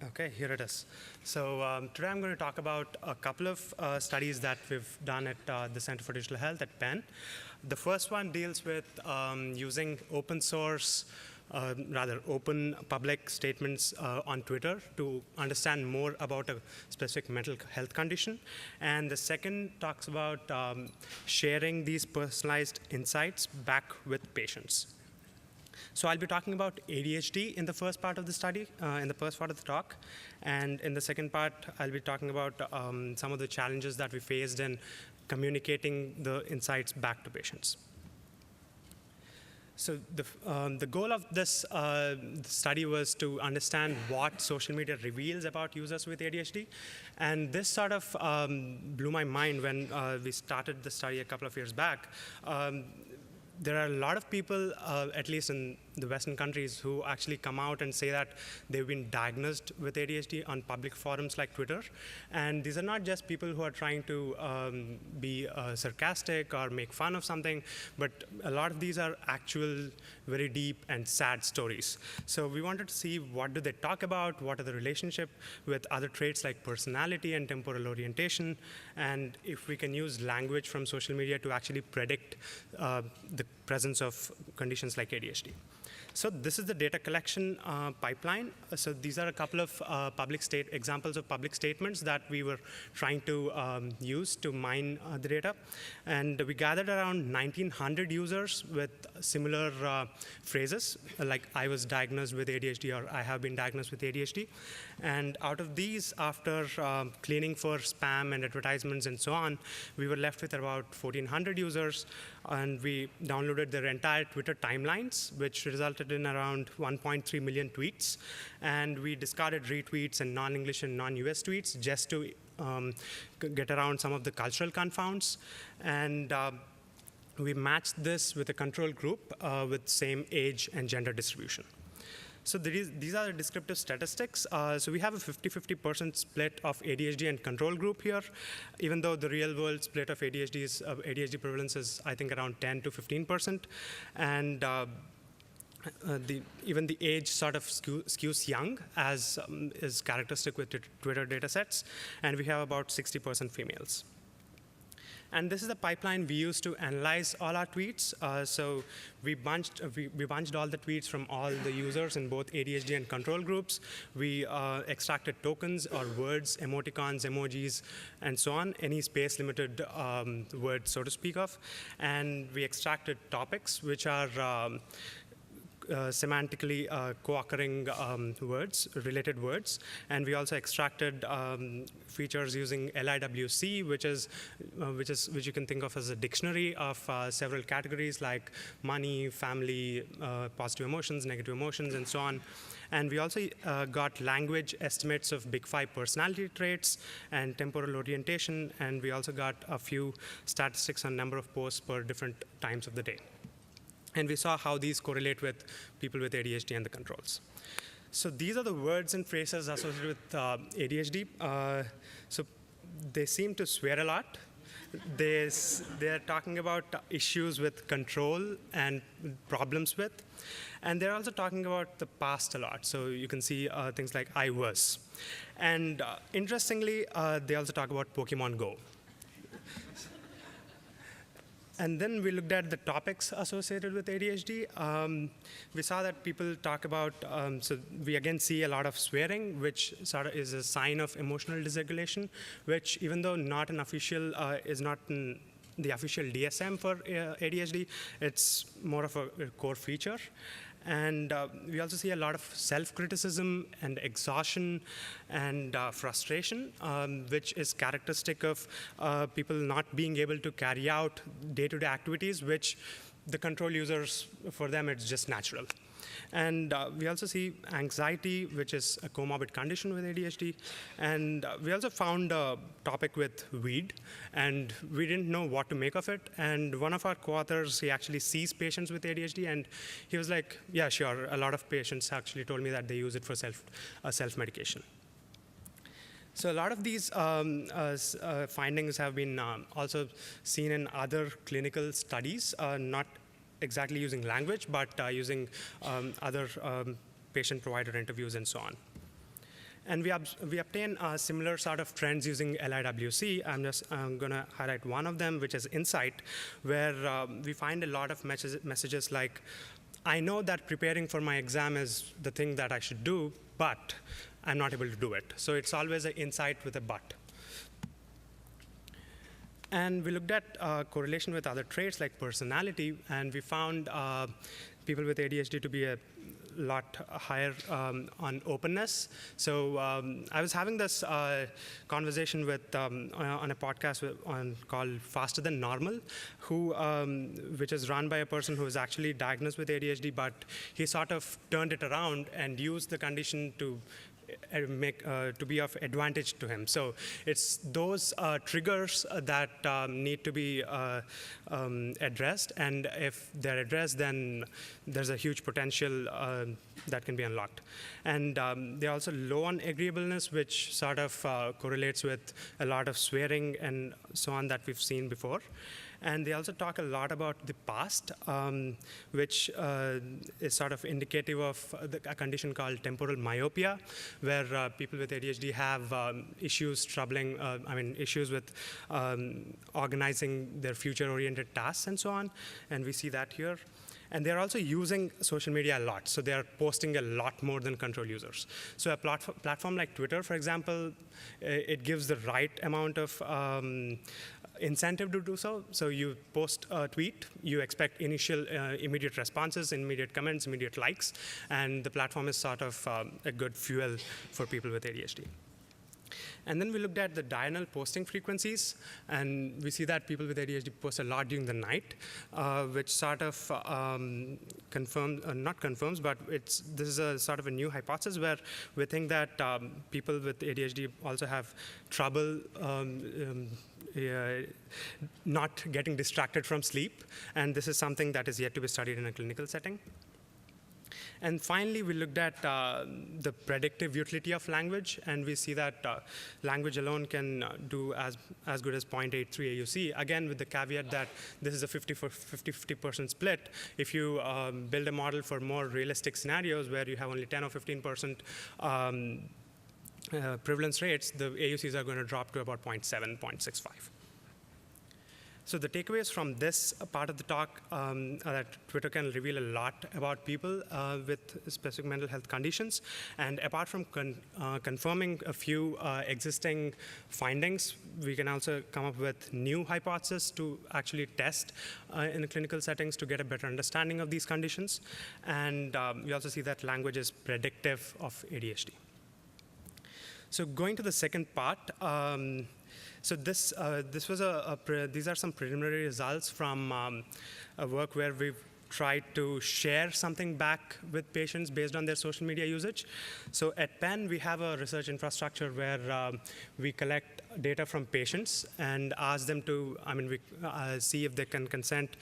Okay, here it is. So today I'm going to talk about a couple of studies that we've done at the Center for Digital Health at Penn. The first one deals with using open source, open public statements on Twitter to understand more about a specific mental health condition. And the second talks about sharing these personalized insights back with patients. So I'll be talking about ADHD in the first part of the study, in the first part of the talk. And in the second part, I'll be talking about some of the challenges that we faced in communicating the insights back to patients. So the goal of this study was to understand what social media reveals about users with ADHD. And this sort of blew my mind when we started the study a couple of years back. There are a lot of people, at least in the Western countries, who actually come out and say that they've been diagnosed with ADHD on public forums like Twitter. And these are not just people who are trying to be sarcastic or make fun of something, but a lot of these are actual very deep and sad stories. So we wanted to see what do they talk about, what are the relationship with other traits like personality and temporal orientation, and if we can use language from social media to actually predict the presence of conditions like ADHD. So this is the data collection pipeline. So these are a couple of examples of public statements that we were trying to use to mine the data. And we gathered around 1,900 users with similar phrases, like I was diagnosed with ADHD or I have been diagnosed with ADHD. And out of these, after cleaning for spam and advertisements and so on, we were left with about 1,400 users. And we downloaded their entire Twitter timelines, which resulted in around 1.3 million tweets. And we discarded retweets and non-English and non-US tweets just to get around some of the cultural confounds. And we matched this with a control group with same age and gender distribution. So these are the descriptive statistics. So we have a 50-50% split of ADHD and control group here, even though the real world split of ADHD prevalence is, I think, around 10 to 15%. And even the age sort of skews young, as is characteristic with Twitter data sets. And we have about 60% females. And this is the pipeline we used to analyze all our tweets. So we bunched all the tweets from all the users in both ADHD and control groups. We extracted tokens or words, emoticons, emojis, and so on, any space-limited word, so to speak of. And we extracted topics, which are semantically co-occurring words, related words, and we also extracted features using LIWC, which you can think of as a dictionary of several categories like money, family, positive emotions, negative emotions, and so on. And we also got language estimates of Big Five personality traits and temporal orientation, and we also got a few statistics on number of posts per different times of the day. And we saw how these correlate with people with ADHD and the controls. So these are the words and phrases associated with ADHD. So they seem to swear a lot. They're talking about issues with control and problems with. And they're also talking about the past a lot. So you can see things like I was. And interestingly, they also talk about Pokemon Go. And then we looked at the topics associated with ADHD. We saw that people talk about, so we again see a lot of swearing, which sort of is a sign of emotional dysregulation, which even though not an official, is not the official DSM for ADHD, it's more of a core feature. And we also see a lot of self-criticism and exhaustion and frustration, which is characteristic of people not being able to carry out day-to-day activities, which the control users, for them, it's just natural. And we also see anxiety, which is a comorbid condition with ADHD. And we also found a topic with weed, and we didn't know what to make of it. And one of our co-authors, he actually sees patients with ADHD, and he was like, yeah, sure, a lot of patients actually told me that they use it for self-medication. So a lot of these findings have been also seen in other clinical studies, not exactly using language, but using other patient-provider interviews and so on. And we obtain similar sort of trends using LIWC. I'm going to highlight one of them, which is Insight, where we find a lot of messages like, I know that preparing for my exam is the thing that I should do, but I'm not able to do it. So it's always an insight with a but. And we looked at correlation with other traits like personality, and we found people with ADHD to be a lot higher on openness. So I was having this conversation with on a podcast called Faster Than Normal, which is run by a person who is actually diagnosed with ADHD, but he sort of turned it around and used the condition to to be of advantage to him. So it's those triggers that need to be addressed, and if they're addressed, then there's a huge potential that can be unlocked. And they're also low on agreeableness, which sort of correlates with a lot of swearing and so on that we've seen before. And they also talk a lot about the past, which is sort of indicative of a condition called temporal myopia, where people with ADHD have issues with organizing their future-oriented tasks and so on. And we see that here. And they're also using social media a lot. So they're posting a lot more than control users. So a platform like Twitter, for example, it gives the right amount of incentive to do so. So you post a tweet, you expect initial immediate responses, immediate comments, immediate likes, and the platform is sort of a good fuel for people with ADHD. And then we looked at the diurnal posting frequencies, and we see that people with ADHD post a lot during the night, which sort of not confirms, but this is a sort of a new hypothesis where we think that people with ADHD also have trouble not getting distracted from sleep, and this is something that is yet to be studied in a clinical setting. And finally, we looked at the predictive utility of language, and we see that language alone can do as good as 0.83 AUC, again with the caveat that this is a 50% split. If you build a model for more realistic scenarios where you have only 10 or 15% prevalence rates, the AUCs are going to drop to about 0.7, 0.65. So the takeaways from this part of the talk are that Twitter can reveal a lot about people with specific mental health conditions. And apart from confirming a few existing findings, we can also come up with new hypotheses to actually test in the clinical settings to get a better understanding of these conditions. And we also see that language is predictive of ADHD. So going to the second part, so these are some preliminary results from a work where we've tried to share something back with patients based on their social media usage. So at Penn, we have a research infrastructure where we collect data from patients and ask them to, see if they can consent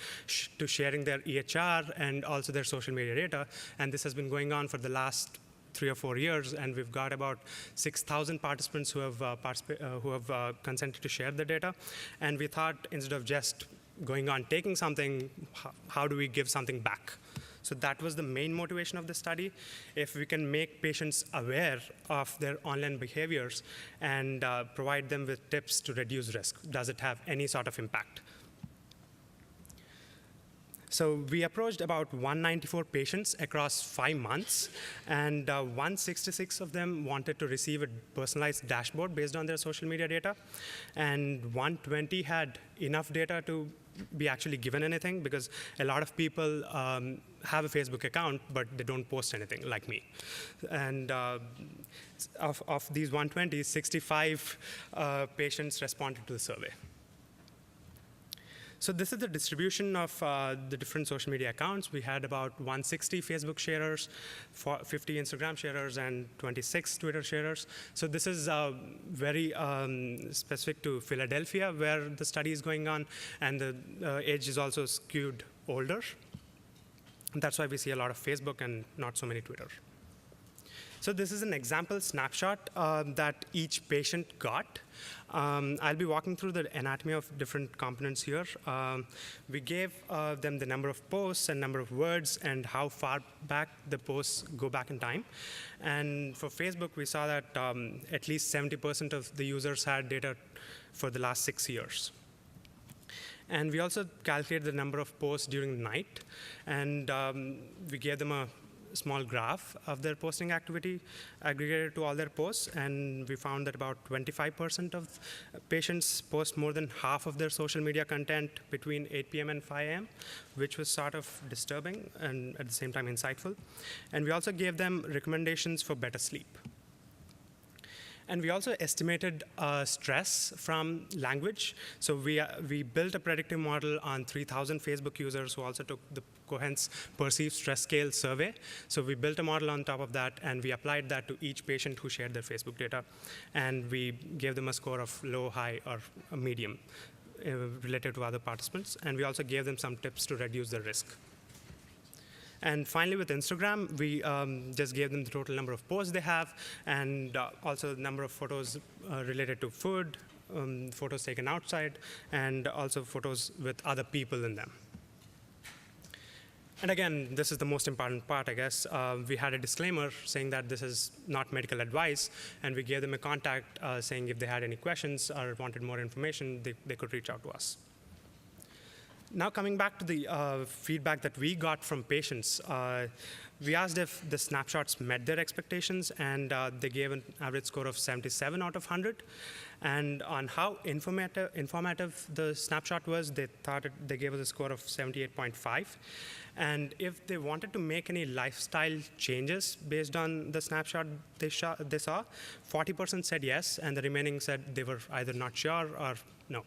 to sharing their EHR and also their social media data. And this has been going on for the last 3 or 4 years, and we've got about 6,000 participants who have consented to share the data. And we thought, instead of just going on taking something, how do we give something back? So that was the main motivation of the study. If we can make patients aware of their online behaviors and provide them with tips to reduce risk, does it have any sort of impact? So we approached about 194 patients across 5 months, and 166 of them wanted to receive a personalized dashboard based on their social media data, and 120 had enough data to be actually given anything, because a lot of people have a Facebook account, but they don't post anything, like me. And of these 120, 65 patients responded to the survey. So this is the distribution of the different social media accounts. We had about 160 Facebook sharers, 50 Instagram sharers, and 26 Twitter sharers. So this is very specific to Philadelphia, where the study is going on, and the age is also skewed older. And that's why we see a lot of Facebook and not so many Twitter. So this is an example snapshot that each patient got. I'll be walking through the anatomy of different components here. We gave them the number of posts and number of words and how far back the posts go back in time. And for Facebook, we saw that at least 70% of the users had data for the last 6 years. And we also calculated the number of posts during the night. And we gave them a small graph of their posting activity aggregated to all their posts. And we found that about 25% of patients post more than half of their social media content between 8 p.m. and 5 a.m., which was sort of disturbing and at the same time insightful. And we also gave them recommendations for better sleep. And we also estimated stress from language. So we built a predictive model on 3,000 Facebook users who also took the Cohen's Perceived Stress Scale survey. So we built a model on top of that, and we applied that to each patient who shared their Facebook data. And we gave them a score of low, high, or a medium related to other participants. And we also gave them some tips to reduce the risk. And finally, with Instagram, we just gave them the total number of posts they have, and also the number of photos related to food, photos taken outside, and also photos with other people in them. And again, this is the most important part, I guess. We had a disclaimer saying that this is not medical advice, and we gave them a contact saying if they had any questions or wanted more information, they could reach out to us. Now coming back to the feedback that we got from patients, we asked if the snapshots met their expectations, and they gave an average score of 77 out of 100. And on how informative the snapshot was, they gave us a score of 78.5. And if they wanted to make any lifestyle changes based on the snapshot they saw, 40% said yes, and the remaining said they were either not sure or no.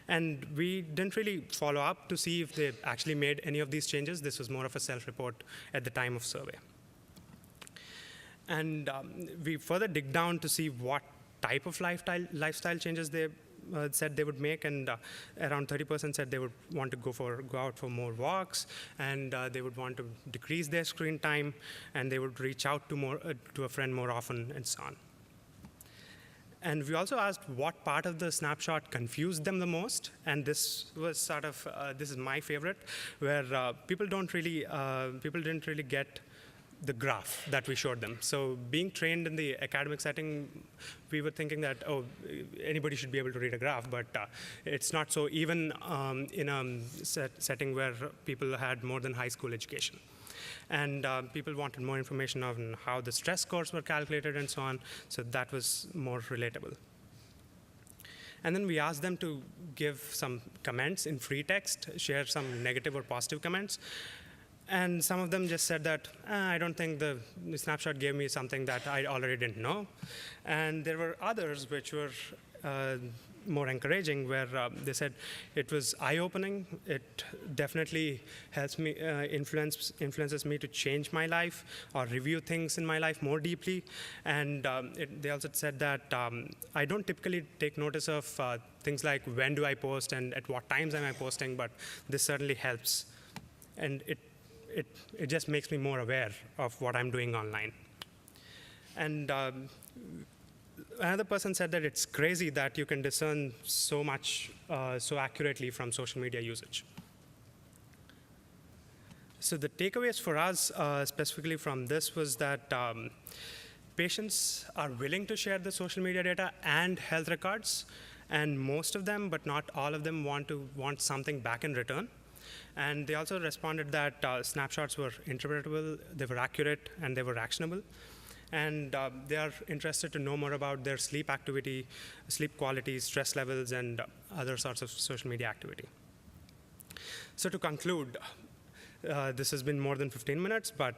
And we didn't really follow up to see if they actually made any of these changes. This was more of a self-report at the time of survey. And we further dig down to see what type of lifestyle changes they said they would make, and around 30% said they would want to go out for more walks, and they would want to decrease their screen time, and they would reach out to a friend more often, and so on. And we also asked what part of the snapshot confused them the most, and this was sort of this is my favorite, where people didn't really get the graph that we showed them. So being trained in the academic setting, we were thinking that, oh, anybody should be able to read a graph, but it's not so, even in a setting where people had more than high school education. And people wanted more information on how the stress scores were calculated and so on, so that was more relatable. And then we asked them to give some comments in free text, share some negative or positive comments. And some of them just said that, I don't think the snapshot gave me something that I already didn't know. And there were others which were more encouraging, where they said it was eye-opening. It definitely helps me, influences me to change my life or review things in my life more deeply. And they also said that I don't typically take notice of things like when do I post and at what times am I posting, but this certainly helps. And it just makes me more aware of what I'm doing online. And another person said that it's crazy that you can discern so much, so accurately from social media usage. So the takeaways for us, specifically from this, was that patients are willing to share the social media data and health records, and most of them, but not all of them, want something back in return. And they also responded that snapshots were interpretable, they were accurate, and they were actionable. And they are interested to know more about their sleep activity, sleep quality, stress levels, and other sorts of social media activity. So to conclude, this has been more than 15 minutes, but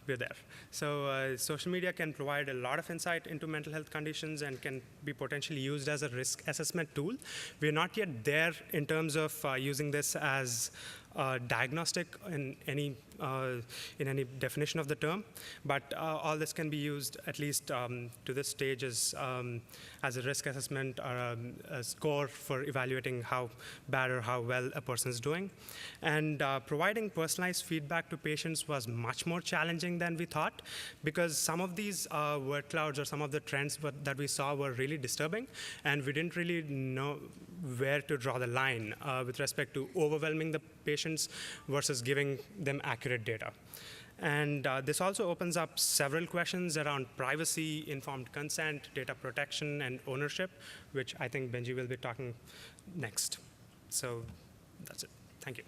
we're there. So social media can provide a lot of insight into mental health conditions and can be potentially used as a risk assessment tool. We're not yet there in terms of using this as diagnostic in any in any definition of the term, but all this can be used, at least to this stage, as a risk assessment or a score for evaluating how bad or how well a person is doing. And providing personalized feedback to patients was much more challenging than we thought, because some of these word clouds or some of the trends that we saw were really disturbing, and we didn't really know where to draw the line with respect to overwhelming the patients versus giving them accurate data. And this also opens up several questions around privacy, informed consent, data protection, and ownership, which I think Benji will be talking next. So that's it. Thank you.